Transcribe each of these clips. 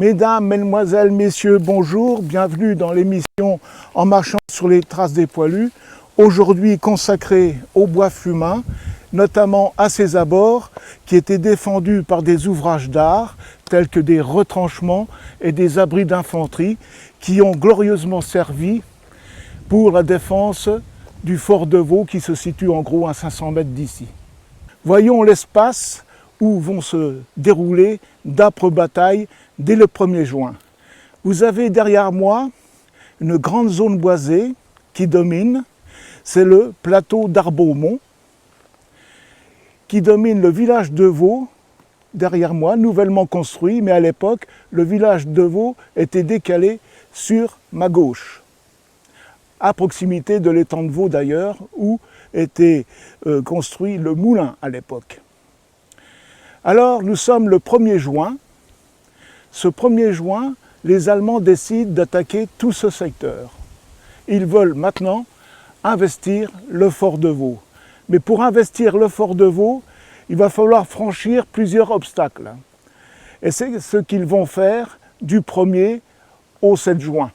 Mesdames, Mesdemoiselles, Messieurs, bonjour, bienvenue dans l'émission En marchant sur les traces des poilus, aujourd'hui consacrée au bois fumain, notamment à ses abords, qui étaient défendus par des ouvrages d'art, tels que des retranchements et des abris d'infanterie, qui ont glorieusement servi pour la défense du fort de Vaux, qui se situe en gros à 500 mètres d'ici. Voyons l'espace où vont se dérouler d'âpres batailles dès le 1er juin. Vous avez derrière moi une grande zone boisée qui domine, c'est le plateau d'Arbaumont, qui domine le village de Vaux, derrière moi, nouvellement construit, mais à l'époque, le village de Vaux était décalé sur ma gauche, à proximité de l'étang de Vaux d'ailleurs, où était construit le moulin à l'époque. Alors, nous sommes le 1er juin. Ce 1er juin, les Allemands décident d'attaquer tout ce secteur. Ils veulent maintenant investir le fort de Vaux. Mais pour investir le fort de Vaux, il va falloir franchir plusieurs obstacles. Et c'est ce qu'ils vont faire du 1er au 7 juin.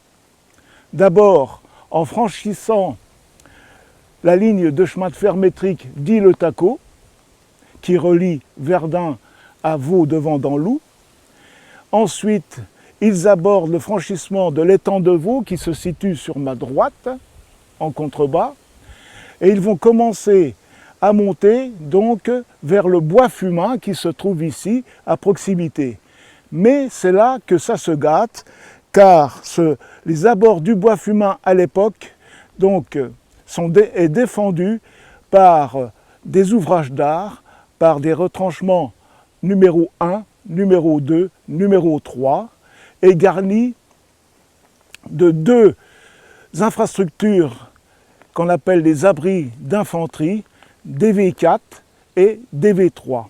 D'abord, en franchissant la ligne de chemin de fer métrique d'Ille-Taco, qui relie Verdun à Vaux-de-Vendée-en-Loup. Ensuite, ils abordent le franchissement de l'étang de Vaux qui se situe sur ma droite, en contrebas, et ils vont commencer à monter donc vers le bois fumain qui se trouve ici à proximité. Mais c'est là que ça se gâte, car les abords du bois fumain à l'époque est défendu par des ouvrages d'art, par des retranchements numéro 1, numéro 2, numéro 3, et garni de 2 infrastructures qu'on appelle les abris d'infanterie, DV4 et DV3.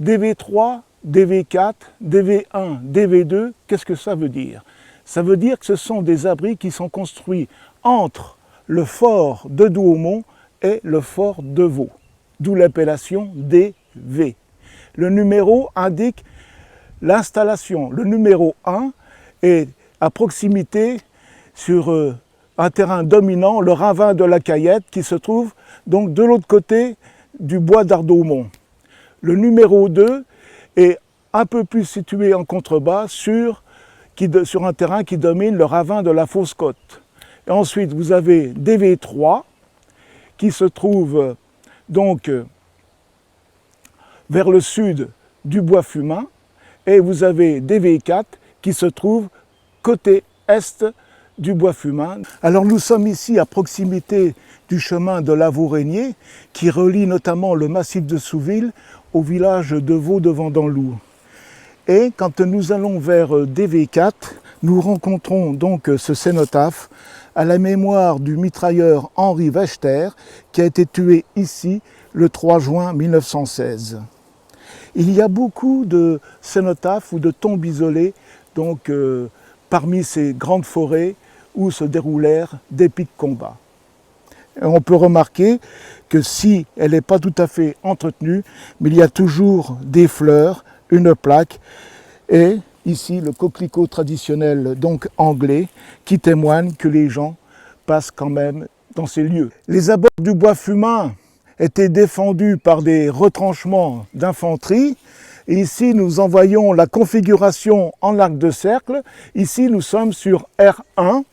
DV3, DV4, DV1, DV2, qu'est-ce que ça veut dire? Ça veut dire que ce sont des abris qui sont construits entre le fort de Douaumont et le fort de Vaux, d'où l'appellation DV. Le numéro indique l'installation. Le numéro 1 est à proximité sur un terrain dominant, le ravin de la Cayette, qui se trouve donc de l'autre côté du bois d'Arbaumont. Le numéro 2 est un peu plus situé en contrebas sur un terrain qui domine le ravin de la Fausse-Côte. Et ensuite, vous avez DV3 qui se trouve donc vers le sud du bois fumain, et vous avez DV4 qui se trouve côté est du bois fumain. Alors nous sommes ici à proximité du chemin de Lavaux-Régnier qui relie notamment le massif de Souville au village de Vaux-de-Vendée-en-Loup. Et quand nous allons vers DV4, nous rencontrons donc ce cénotaphe à la mémoire du mitrailleur Henri Wechter qui a été tué ici le 3 juin 1916. Il y a beaucoup de cénotaphes ou de tombes isolées donc, parmi ces grandes forêts où se déroulèrent d'épiques combats. Et on peut remarquer que si elle n'est pas tout à fait entretenue, mais il y a toujours des fleurs, une plaque et ici le coquelicot traditionnel donc anglais qui témoigne que les gens passent quand même dans ces lieux. Les abords du bois fumain étaient défendus par des retranchements d'infanterie. Et ici, nous en voyons la configuration en arc de cercle. Ici, nous sommes sur R1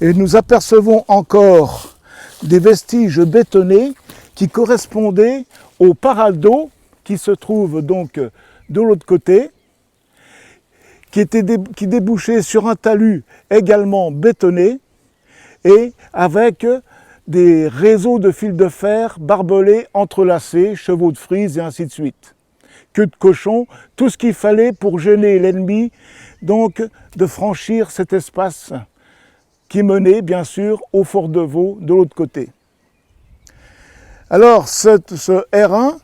et nous apercevons encore des vestiges bétonnés qui correspondaient au paraldo qui se trouve donc de l'autre côté, qui débouchait sur un talus également bétonné et avec des réseaux de fils de fer barbelés, entrelacés, chevaux de frise et ainsi de suite. Queue de cochon, tout ce qu'il fallait pour gêner l'ennemi, donc de franchir cet espace qui menait bien sûr au fort de Vaux de l'autre côté. Alors ce R1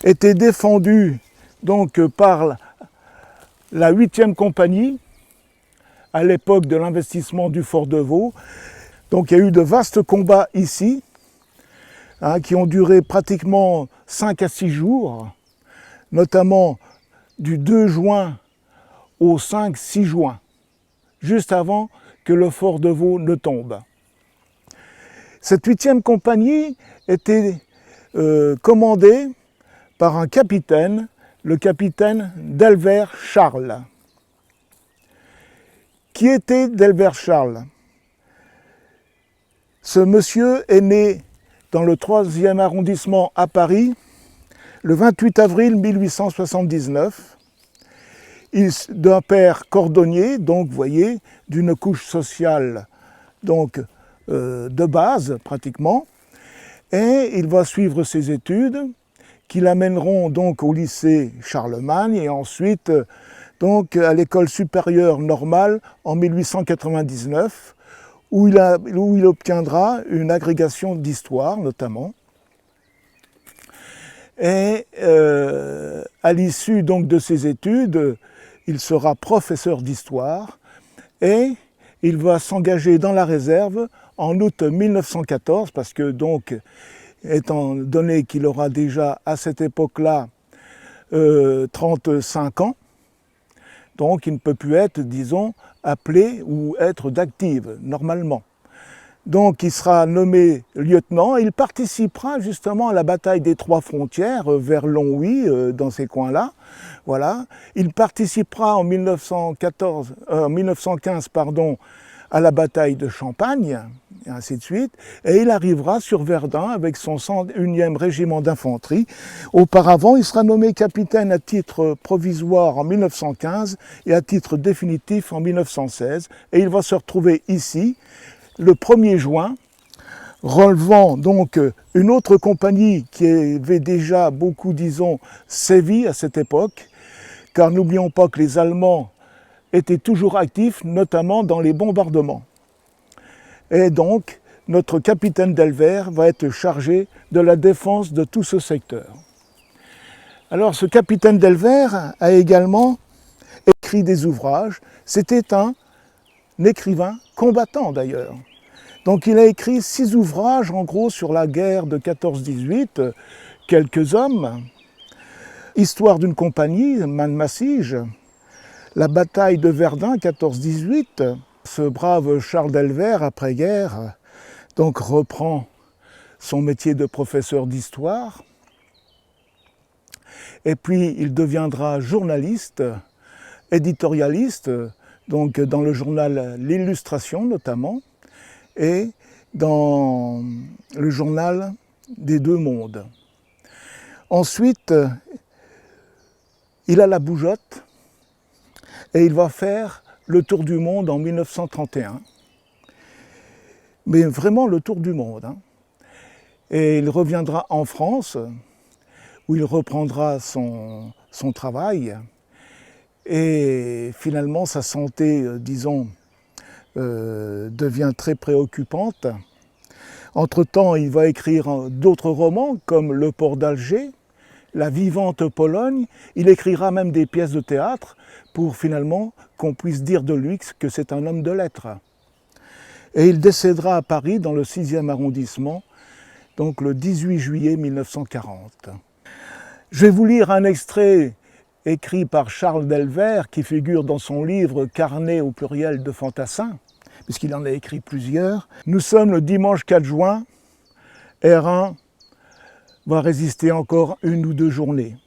était défendu donc par la 8e compagnie à l'époque de l'investissement du fort de Vaux. Donc il y a eu de vastes combats ici, qui ont duré pratiquement 5 à 6 jours, notamment du 2 juin au 5-6 juin, juste avant que le fort de Vaux ne tombe. Cette 8e compagnie était commandée par un capitaine, le capitaine Delbert Charles. Qui était Delbert Charles? Ce monsieur est né dans le 3e arrondissement à Paris le 28 avril 1879. D'un père cordonnier, donc vous voyez, d'une couche sociale donc, de base pratiquement. Et il va suivre ses études qui l'amèneront donc au lycée Charlemagne et ensuite donc, à l'école supérieure normale en 1899 où il obtiendra une agrégation d'histoire notamment. Et à l'issue donc de ses études, il sera professeur d'histoire et il va s'engager dans la réserve en août 1914 parce que donc, étant donné qu'il aura déjà à cette époque-là 35 ans, donc il ne peut plus être, disons, appelé ou être d'active, normalement. Donc il sera nommé lieutenant et il participera justement à la bataille des Trois Frontières vers Longwy, dans ces coins-là. Voilà. Il participera en 1915 à la bataille de Champagne, et ainsi de suite, et il arrivera sur Verdun avec son 101e régiment d'infanterie. Auparavant, il sera nommé capitaine à titre provisoire en 1915 et à titre définitif en 1916, et il va se retrouver ici, le 1er juin, relevant donc une autre compagnie qui avait déjà beaucoup, disons, sévi à cette époque, car n'oublions pas que les Allemands étaient toujours actifs, notamment dans les bombardements. Et donc, notre capitaine Delbert va être chargé de la défense de tout ce secteur. Alors, ce capitaine Delbert a également écrit des ouvrages. C'était un écrivain combattant d'ailleurs. Donc il a écrit 6 ouvrages en gros sur la guerre de 14-18, Quelques hommes, Histoire d'une compagnie, Mannemassige, la bataille de Verdun 14-18. Ce brave Charles Delbert, après-guerre, donc reprend son métier de professeur d'histoire. Et puis il deviendra journaliste, éditorialiste, donc dans le journal L'Illustration notamment, et dans le journal des Deux Mondes. Ensuite, il a la bougeotte et il va faire le tour du monde en 1931. Mais vraiment le tour du monde. Et il reviendra en France, où il reprendra son travail. Et finalement, sa santé, disons, devient très préoccupante. Entre-temps, il va écrire d'autres romans, comme Le Port d'Alger, La vivante Pologne. Il écrira même des pièces de théâtre pour finalement qu'on puisse dire de lui que c'est un homme de lettres. Et il décédera à Paris, dans le 6e arrondissement, donc le 18 juillet 1940. Je vais vous lire un extrait écrit par Charles Delbert, qui figure dans son livre « Carnet au pluriel de fantassins », puisqu'il en a écrit plusieurs. Nous sommes le dimanche 4 juin, R1 va résister encore 1 ou 2 journées.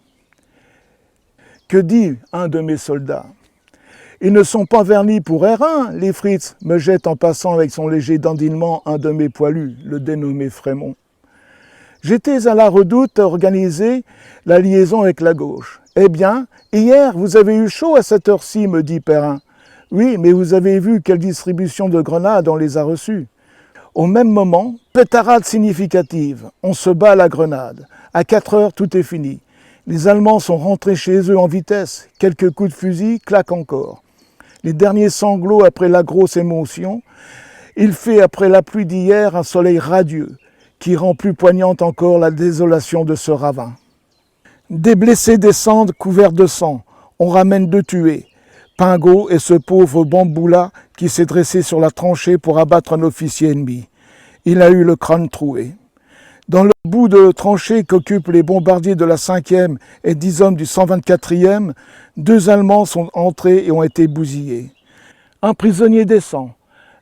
Que dit un de mes soldats? Ils ne sont pas vernis pour R1, les Fritz, me jette en passant avec son léger dandinement un de mes poilus, le dénommé Frémont. J'étais à la Redoute à organiser la liaison avec la gauche. Eh bien, hier, vous avez eu chaud à cette heure-ci, me dit Perrin. Oui, mais vous avez vu quelle distribution de grenades on les a reçues. Au même moment, pétarade significative. On se bat à la grenade. À 4 heures, tout est fini. Les Allemands sont rentrés chez eux en vitesse. Quelques coups de fusil claquent encore. Les derniers sanglots après la grosse émotion. Il fait, après la pluie d'hier, un soleil radieux qui rend plus poignante encore la désolation de ce ravin. Des blessés descendent couverts de sang. On ramène 2 tués. Pingot et ce pauvre Bamboula qui s'est dressé sur la tranchée pour abattre un officier ennemi. Il a eu le crâne troué. Dans le bout de tranchée qu'occupent les bombardiers de la 5e et 10 hommes du 124e, 2 Allemands sont entrés et ont été bousillés. Un prisonnier descend.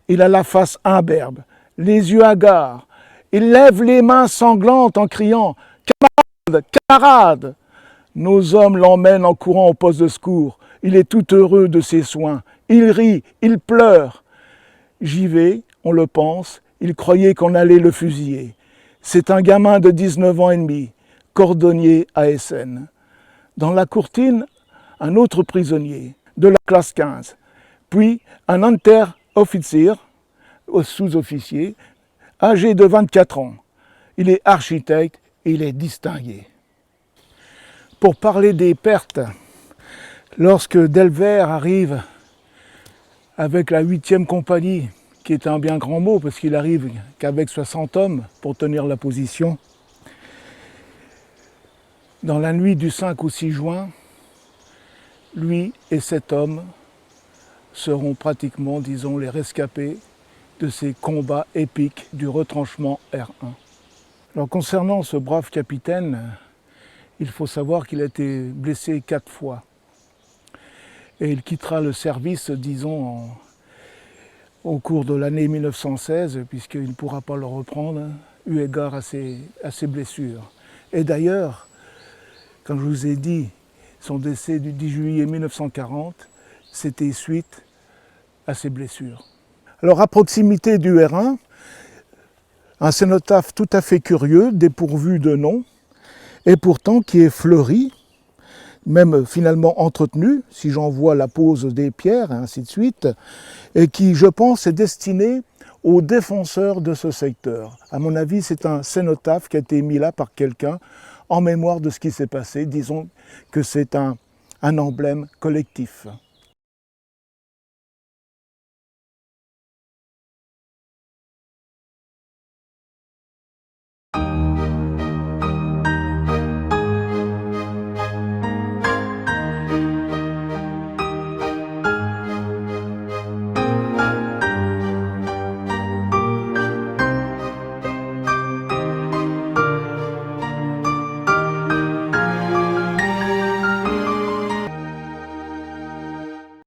Il a la face imberbe, les yeux hagards. Il lève les mains sanglantes en criant « Camarades, camarades !» Nos hommes l'emmènent en courant au poste de secours. Il est tout heureux de ses soins. Il rit, il pleure. J'y vais, on le pense, il croyait qu'on allait le fusiller. C'est un gamin de 19 ans et demi, cordonnier à Essen. Dans la courtine, un autre prisonnier, de la classe 15. Puis un Unteroffizier, sous-officier, âgé de 24 ans. Il est architecte et il est distingué. Pour parler des pertes, lorsque Delvert arrive avec la 8e compagnie, qui est un bien grand mot parce qu'il arrive qu'avec 60 hommes pour tenir la position, dans la nuit du 5 au 6 juin, lui et 7 hommes seront pratiquement, disons, les rescapés de ces combats épiques du retranchement R1. Alors concernant ce brave capitaine, il faut savoir qu'il a été blessé 4 fois. Et il quittera le service, disons, au cours de l'année 1916, puisqu'il ne pourra pas le reprendre, eu égard à ses blessures. Et d'ailleurs, comme je vous ai dit, son décès du 10 juillet 1940, c'était suite à ses blessures. Alors à proximité du R1, un cénotaphe tout à fait curieux, dépourvu de nom, et pourtant qui est fleuri, même finalement entretenu, si j'en vois la pose des pierres, et ainsi de suite, et qui, je pense, est destiné aux défenseurs de ce secteur. À mon avis, c'est un cénotaphe qui a été mis là par quelqu'un en mémoire de ce qui s'est passé. Disons que c'est un emblème collectif.